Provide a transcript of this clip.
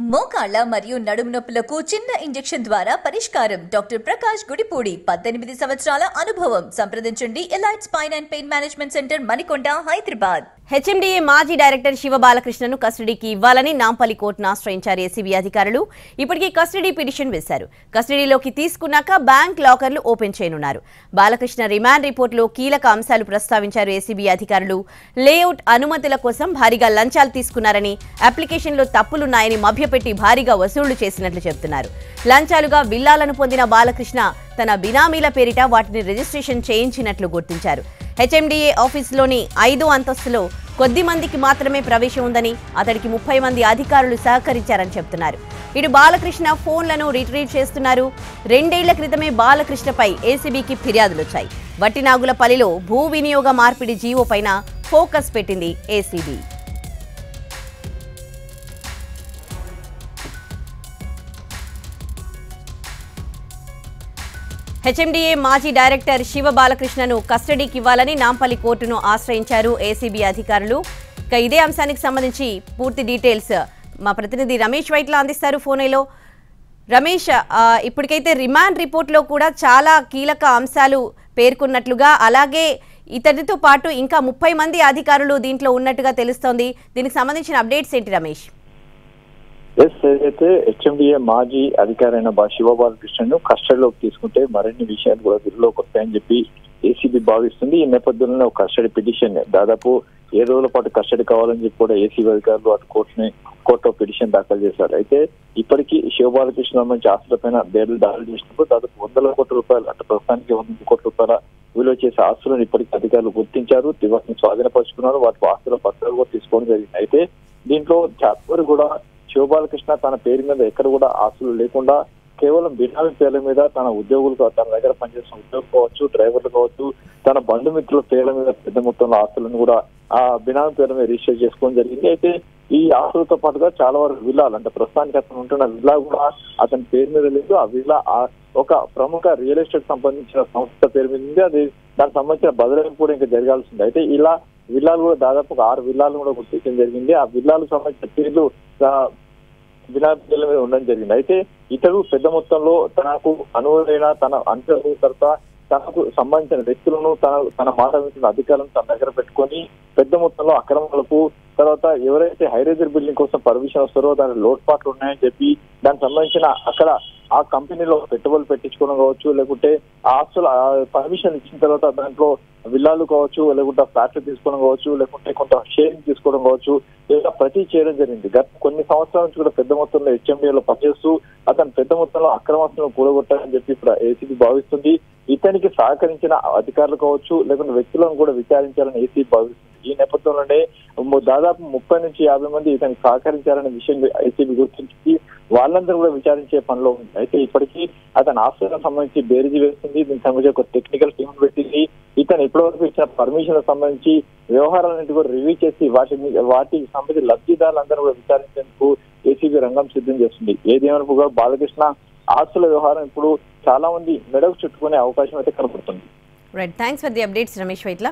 మోకాళ్ళ మరియు నడుము నొప్పులకు చిన్న ఇంజెక్షన్ ద్వారా పరిష్కారం. డాక్టర్ ప్రకాష్ గుడిపూడి 18 సంవత్సరాల అనుభవం. సంప్రదించండి elite spine and pain management centre Manikonda, Hyderabad. HMDA మాజీ డైరెక్టర్ శివబాలకృష్ణను కస్టడీకి ఇవ్వాలని నాంపల్లి కోర్టును ఆశ్రయించారు ఏసీబీ అధికారులు. ఇప్పటికీ కస్టడీ పిటిషన్ వేశారు. కస్టడీలోకి తీసుకున్నాక బ్యాంక్ లాకర్లు ఓపెన్ చేయనున్నారు. బాలకృష్ణ రిమాండ్ రిపోర్టులో కీలక అంశాలు ప్రస్తావించారు ఏసీబీ అధికారులు. లేఅవుట్ అనుమతుల కోసం భారీగా లంచాలు తీసుకున్నారని, అప్లికేషన్లో తప్పులున్నాయని మభ్యపెట్టి భారీగా వసూళ్లు చేసినట్లు చెబుతున్నారు. లంచాలుగా విల్లాలను పొందిన బాలకృష్ణ తన బినామీల పేరిట వాటిని రిజిస్ట్రేషన్ చేయించినట్లు గుర్తించారు. హెచ్ఎండిఏ ఆఫీసులోని 5వ అంతస్తులో కొద్ది మందికి మాత్రమే ప్రవేశం ఉందని, అతడికి 30 మంది అధికారులు సహకరించారని చెబుతున్నారు. ఇటు బాలకృష్ణ ఫోన్లను రిట్రీవ్ చేస్తున్నారు. 2 ఏళ్ల క్రితమే బాలకృష్ణపై ఏసీబీకి ఫిర్యాదులొచ్చాయి. వట్టినాగులపల్లిలో భూ వినియోగ మార్పిడి జీవో పైన ఫోకస్ పెట్టింది ఏసీబీ. హెచ్ఎండిఏ మాజీ డైరెక్టర్ శివబాలకృష్ణను కస్టడీకి ఇవ్వాలని నాంపల్లి కోర్టును ఆశ్రయించారు ఏసీబీ అధికారులు. ఇక ఇదే అంశానికి సంబంధించి పూర్తి డీటెయిల్స్ మా ప్రతినిధి రమేష్ వైట్ల అందిస్తారు ఫోన్లో. రమేష్, ఇప్పటికైతే రిమాండ్ రిపోర్ట్లో కూడా చాలా కీలక అంశాలు పేర్కొన్నట్లుగా, అలాగే ఇతడితో పాటు ఇంకా 30 మంది అధికారులు దీంట్లో ఉన్నట్టుగా తెలుస్తోంది. దీనికి సంబంధించిన అప్డేట్స్ ఏంటి రమేష్? ఏదైతే హెచ్ఎండిఏ మాజీ అధికారి అయిన శివబాలకృష్ణను కస్టడీలోకి తీసుకుంటే మరిన్ని విషయాలు కూడా విలువలోకి వస్తాయని చెప్పి ఏసీబీ భావిస్తుంది. ఈ నేపథ్యంలో కస్టడీ పిటిషన్ దాదాపు 7 రోజుల పాటు కస్టడీ కావాలని చెప్పి కూడా ఏసీబీ అధికారులు అటు కోర్టులో పిటిషన్ దాఖలు చేశారు. అయితే ఇప్పటికీ శివబాలకృష్ణ సంబంధించి ఆస్తులపైన బెయిల్ దాఖలు చేసినప్పుడు దాదాపు 100 కోట్ల రూపాయలు, అంటే ప్రస్తుతానికి 100 కోట్ల రూపాయల విలువ చేసే ఆస్తులను ఇప్పటికీ అధికారులు గుర్తించారు. వాటిని స్వాధీనపరుచుకున్నారు. వాటి ఆస్తుల పత్రాలు కూడా తీసుకోవడం జరిగింది. అయితే దీంట్లో ఎవరు కూడా శివబాలకృష్ణ తన పేరు మీద ఎక్కడ కూడా ఆస్తులు లేకుండా కేవలం బినామీ పేర్ల మీద తన ఉద్యోగులు, తన దగ్గర పనిచేస్తున్న ఉద్యోగులు కావచ్చు, డ్రైవర్లు కావచ్చు, తన బంధుమిత్రుల పేర్ల మీద పెద్ద మొత్తంలో ఆస్తులను కూడా ఆ బినామీ పేర్ల మీద రిజిస్టర్ చేసుకోవడం జరిగింది. అయితే ఈ ఆస్తులతో పాటుగా చాలా వరకు విల్లాలు, అంటే ప్రస్తుతానికి అతను ఉంటున్న విల్లా కూడా అతని పేరు మీద లేదు. ఆ విల్లా ఒక ప్రముఖ రియల్ ఎస్టేట్ సంబంధించిన సంస్థ పేరు మీద ఉంది. అది దానికి సంబంధించిన బదిలీ కూడా ఇంకా జరగాల్సింది. అయితే ఇలా విల్లాలు కూడా దాదాపు 6 విల్లాలు కూడా గుర్తించడం జరిగింది. ఆ విల్లాలకు సంబంధించిన పేర్లు బినామీల మీద ఉండడం జరిగింది. అయితే ఇతడు పెద్ద మొత్తంలో తనకు అనువైన తన అంచెలు, తర్వాత తనకు సంబంధించిన వ్యక్తులను, తన మాట వింటున్న అధికారులను తన దగ్గర పెట్టుకొని పెద్ద మొత్తంలో అక్రమాలకు, తర్వాత ఎవరైతే హైరేజర్ బిల్డింగ్ కోసం పర్మిషన్ వస్తారో దాని లోటుపాట్లు ఉన్నాయని చెప్పి దానికి సంబంధించిన అక్కడ ఆ కంపెనీలో పెట్టుబడులు పెట్టించుకోవడం కావచ్చు, లేకుంటే ఆ ఆస్తుల పర్మిషన్ ఇచ్చిన తర్వాత దాంట్లో విల్లాలు కావచ్చు, లేకుంటే ఫ్లాట్లు తీసుకోవడం కావచ్చు, లేకుంటే కొంత షేరింగ్ తీసుకోవడం కావచ్చు, ఇలా ప్రతి చేయడం జరిగింది. గత కొన్ని సంవత్సరాల నుంచి కూడా పెద్ద మొత్తంలో హెచ్ఎండిఏలో పనిచేస్తూ అతను పెద్ద మొత్తంలో అక్రమాస్తులను కూడగొట్టారని చెప్పి ఇప్పుడు ఏసీబీ భావిస్తుంది. ఇతనికి సహకరించిన అధికారులు కావచ్చు, లేకుంటే వ్యక్తులను కూడా విచారించాలని ఏసీబీ భావిస్తుంది. ఈ నేపథ్యంలోనే దాదాపు 30 నుంచి 50 మంది ఇతనికి సహకరించారనే విషయం ఏసీబీ గుర్తించి వాళ్ళందరూ కూడా విచారించే పనిలో ఉంది. అయితే ఇప్పటికీ అతని ఆస్తులకు సంబంధించి బేరీజు వేస్తుంది. దీనికి సంబంధించి ఒక టెక్నికల్ టీం పెట్టింది. ఇతను ఇప్పటివరకు ఇచ్చిన పర్మిషన్ సంబంధించి వ్యవహారాలన్నింటి కూడా రివ్యూ చేసి వాటికి సంబంధించి లబ్ధిదారులందరూ కూడా విచారించేందుకు ఏసీబీ రంగం సిద్ధం చేస్తుంది. ఏదేమైనా కూడా బాలకృష్ణ ఆస్తుల వ్యవహారం ఇప్పుడు చాలా మంది మెడకు చుట్టుకునే అవకాశం అయితే కనపడుతుంది. Right, thanks for the updates Ramesh Vaitla.